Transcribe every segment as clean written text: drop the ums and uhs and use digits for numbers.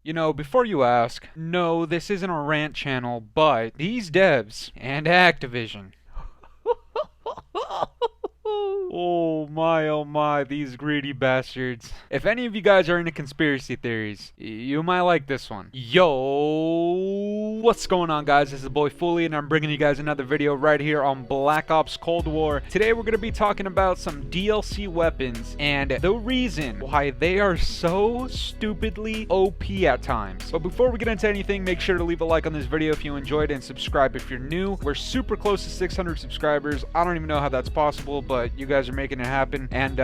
You know, before you ask, no, this isn't a rant channel, but these devs and Activision. Oh my, these greedy bastards. If any of you guys are into conspiracy theories, you might like this one. Yo, what's going on, guys? This is the boy Fooly, and I'm bringing you guys another video right here on Black Ops Cold War. Today we're going to be talking about some DLC weapons and the reason why they are so stupidly OP at times. But before we get into anything, make sure to leave a like on this video if you enjoyed and subscribe if you're new. We're super close to 600 subscribers. I don't even know how that's possible, but you guys are making it happen, and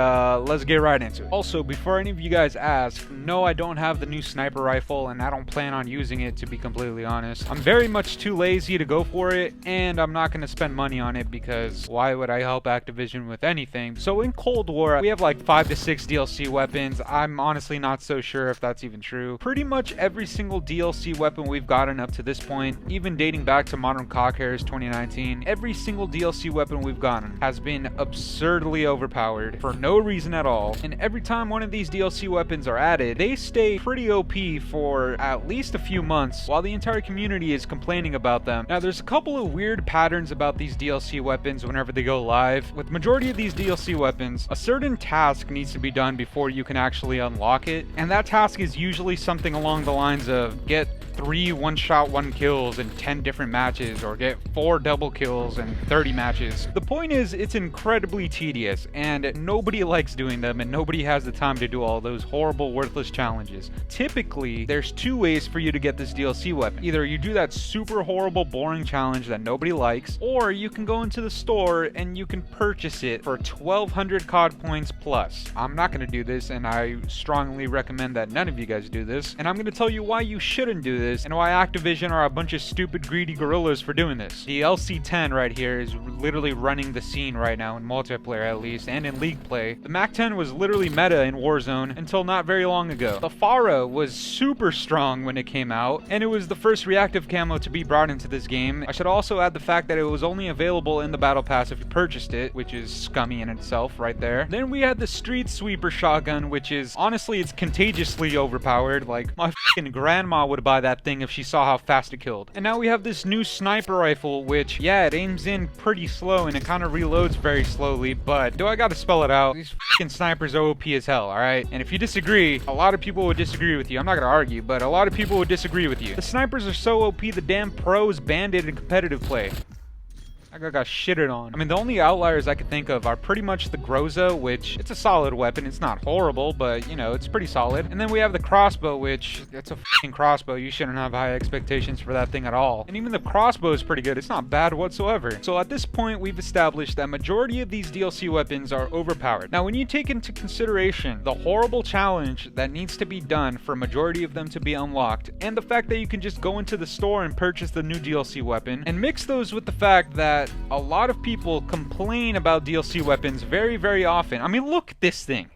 let's get right into it. Also, before any of you guys ask, no, I don't have the new sniper rifle, and I don't plan on using it, to be completely honest. I'm very much too lazy to go for it, and I'm not going to spend money on it because why would I help Activision with anything? So in Cold War, we have like 5 to 6 DLC weapons. I'm honestly not so sure if that's even true. Pretty much every single DLC weapon we've gotten up to this point, even dating back to Modern Cockhairs 2019, every single DLC weapon we've gotten has been absurdly overpowered for no reason at all, and every time one of these DLC weapons are added, they stay pretty OP for at least a few months while the entire community is complaining about them. Now, there's a couple of weird patterns about these DLC weapons whenever they go live. With majority of these DLC weapons, a certain task needs to be done before you can actually unlock it, and that task is usually something along the lines of get 3 one-shot 1-kills in 10 different matches, or get 4 double kills in 30 matches. The point is, it's incredibly tedious, and nobody likes doing them, and nobody has the time to do all those horrible, worthless challenges. Typically, there's 2 ways for you to get this DLC weapon. Either you do that super horrible, boring challenge that nobody likes, or you can go into the store and you can purchase it for 1,200 COD points plus. I'm not going to do this, and I strongly recommend that none of you guys do this, and I'm going to tell you why you shouldn't do this, and why Activision are a bunch of stupid greedy gorillas for doing this. The LC-10 right here is literally running the scene right now in multiplayer, at least, and in league play. The MAC-10 was literally meta in Warzone until not very long ago. The FARA was super strong when it came out, and it was the first reactive camo to be brought into this game. I should also add the fact that it was only available in the battle pass if you purchased it, which is scummy in itself right there. Then we had the street sweeper shotgun, which is, honestly, it's contagiously overpowered. Like, my fucking grandma would buy that thing if she saw how fast it killed. And now we have this new sniper rifle, which, yeah, it aims in pretty slow and it kind of reloads very slowly, but do I gotta spell it out? These fucking snipers are OP as hell, alright? And if you disagree, a lot of people would disagree with you. I'm not gonna argue, but a lot of people would disagree with you. The snipers are so OP, the damn pros banned it in competitive play. I got shitted on. I mean, the only outliers I could think of are pretty much the Groza, which it's a solid weapon. It's not horrible, but, you know, it's pretty solid. And then we have the crossbow, which it's a fucking crossbow. You shouldn't have high expectations for that thing at all. And even the crossbow is pretty good. It's not bad whatsoever. So at this point, we've established that majority of these DLC weapons are overpowered. Now, when you take into consideration the horrible challenge that needs to be done for a majority of them to be unlocked, and the fact that you can just go into the store and purchase the new DLC weapon, and mix those with the fact that a lot of people complain about DLC weapons very, very often. I mean, look at this thing.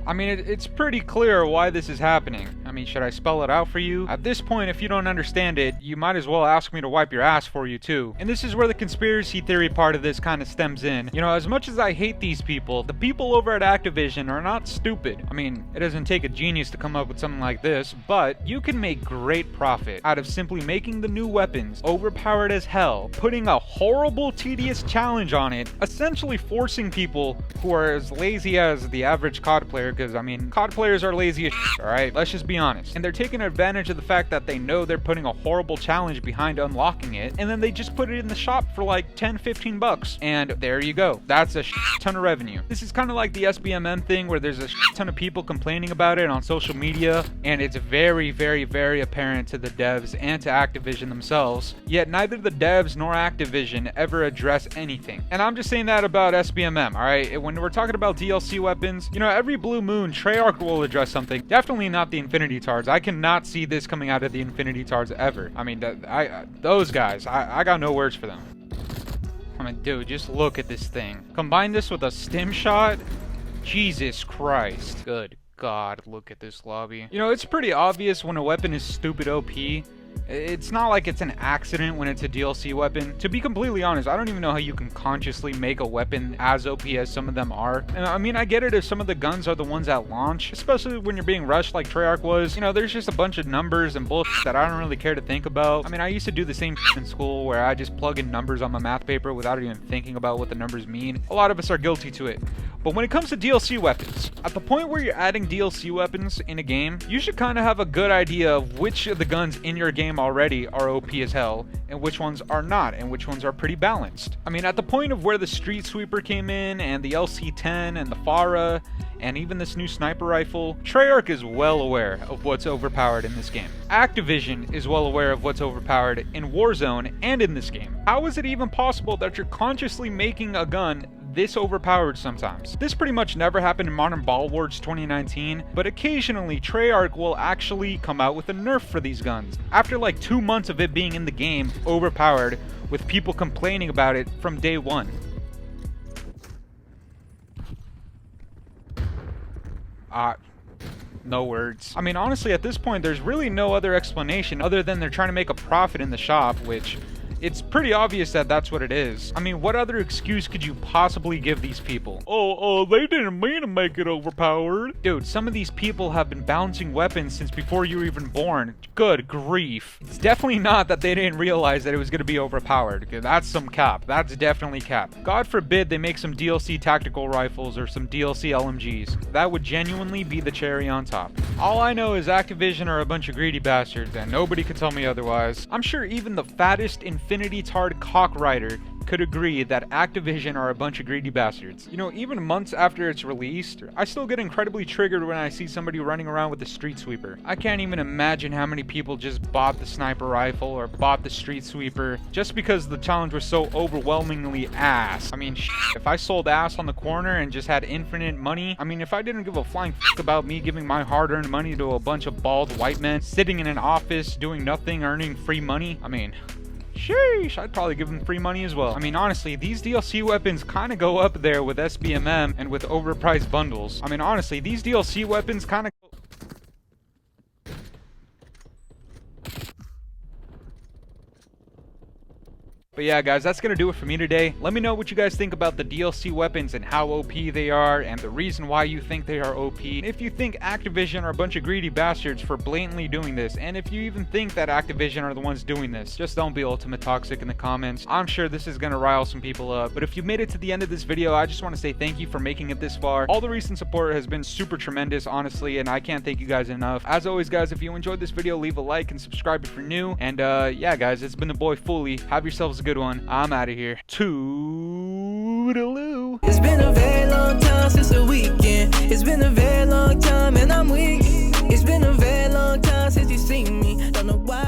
I mean, it's pretty clear why this is happening. I mean, should I spell it out for you? At this point, if you don't understand it, you might as well ask me to wipe your ass for you too. And this is where the conspiracy theory part of this kind of stems in. You know, as much as I hate these people, the people over at Activision are not stupid. I mean, it doesn't take a genius to come up with something like this, but you can make great profit out of simply making the new weapons overpowered as hell, putting a horrible, tedious challenge on it, essentially forcing people who are as lazy as the average COD player, because, I mean, COD players are lazy as shit, alright? Let's just be honest. And they're taking advantage of the fact that they know they're putting a horrible challenge behind unlocking it, and then they just put it in the shop for like 10, 15 bucks. And there you go. That's a shit ton of revenue. This is kind of like the SBMM thing, where there's a shit ton of people complaining about it on social media, and it's very, very, very apparent to the devs and to Activision themselves. Yet neither the devs nor Activision ever address anything. And I'm just saying that about SBMM, alright? When we're talking about DLC weapons, you know, every blue moon, Treyarch will address something. Definitely not the Infinity Tards. I cannot see this coming out of the Infinity Tards ever. I mean, those guys, I got no words for them. I mean, dude, just look at this thing. Combine this with a stim shot. Jesus Christ. Good God, look at this lobby. You know, it's pretty obvious when a weapon is stupid OP It's not like it's an accident when it's a DLC weapon. To be completely honest, I don't even know how you can consciously make a weapon as OP as some of them are. And I mean, I get it if some of the guns are the ones at launch, especially when you're being rushed like Treyarch was. You know, there's just a bunch of numbers and bullshit that I don't really care to think about. I mean, I used to do the same in school where I just plug in numbers on my math paper without even thinking about what the numbers mean. A lot of us are guilty to it. But when it comes to DLC weapons, at the point where you're adding DLC weapons in a game, you should kind of have a good idea of which of the guns in your game already are OP as hell, and which ones are not, and which ones are pretty balanced. I mean, at the point of where the Street Sweeper came in, and the LC-10, and the FARA, and even this new sniper rifle, Treyarch is well aware of what's overpowered in this game. Activision is well aware of what's overpowered in Warzone and in this game. How is it even possible that you're consciously making a gun this overpowered sometimes? This pretty much never happened in Modern Ball Wars 2019, but occasionally Treyarch will actually come out with a nerf for these guns. After like 2 months of it being in the game, overpowered, with people complaining about it from day one. No words. I mean, honestly, at this point, there's really no other explanation other than they're trying to make a profit in the shop, which it's pretty obvious that that's what it is. I mean, what other excuse could you possibly give these people? Oh, they didn't mean to make it overpowered. Dude, some of these people have been balancing weapons since before you were even born. Good grief. It's definitely not that they didn't realize that it was going to be overpowered. Okay, that's some cap. That's definitely cap. God forbid they make some DLC tactical rifles or some DLC LMGs. That would genuinely be the cherry on top. All I know is Activision are a bunch of greedy bastards, and nobody could tell me otherwise. I'm sure even the fattest Infinity-tard cockrider could agree that Activision are a bunch of greedy bastards. You know, even months after it's released, I still get incredibly triggered when I see somebody running around with the Street Sweeper. I can't even imagine how many people just bought the sniper rifle or bought the Street Sweeper just because the challenge was so overwhelmingly ass. I mean, if I sold ass on the corner and just had infinite money, I mean, if I didn't give a flying f about me giving my hard-earned money to a bunch of bald white men sitting in an office doing nothing, earning free money, I mean, sheesh, I'd probably give them free money as well. I mean, honestly, these DLC weapons kind of go up there with SBMM and with overpriced bundles. I mean, honestly, these DLC weapons kind of... But yeah, guys, that's going to do it for me today. Let me know what you guys think about the DLC weapons and how OP they are and the reason why you think they are OP. If you think Activision are a bunch of greedy bastards for blatantly doing this, and if you even think that Activision are the ones doing this, just don't be ultimate toxic in the comments. I'm sure this is going to rile some people up. But if you made it to the end of this video, I just want to say thank you for making it this far. All the recent support has been super tremendous, honestly, and I can't thank you guys enough. As always, guys, if you enjoyed this video, leave a like and subscribe if you're new. And yeah, guys, it's been the boy Fooly. Have yourselves a good one. I'm out of here. Toodaloo. It's been a very long time since the weekend. It's been a very long time and I'm weak. It's been a very long time since you seen me. Don't know why.